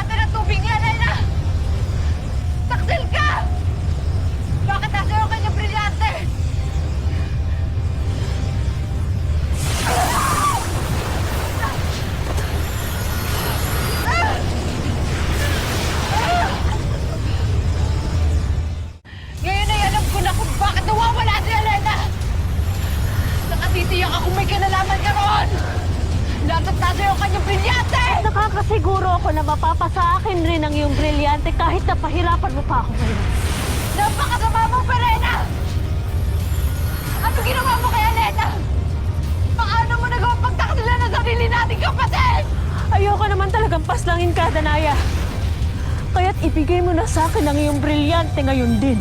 natin ang tubig niya, Elena! Taksil ka! Bakit nasa iyo ang kanyang brilyante? Ngayon ay alam ko na kung bakit nawawala si Elena! Nakatitiyak akong may kinalaman ka roon! Dapat nasa iyo ang kanyang brilyante! Nakakasiguro ako na mapapasa akin rin ang iyong brilyante kahit napahirapan mo pa ako ngayon. Napakasama mo, Perena! Ano ginawa mo kay Elena? Paano mo nagawang pagtaksilan ng sarili nating kapatid? Ayoko naman talagang paslangin ka, Danaya. Kaya't ibigay mo na sa akin ang iyong brilyante ngayon din.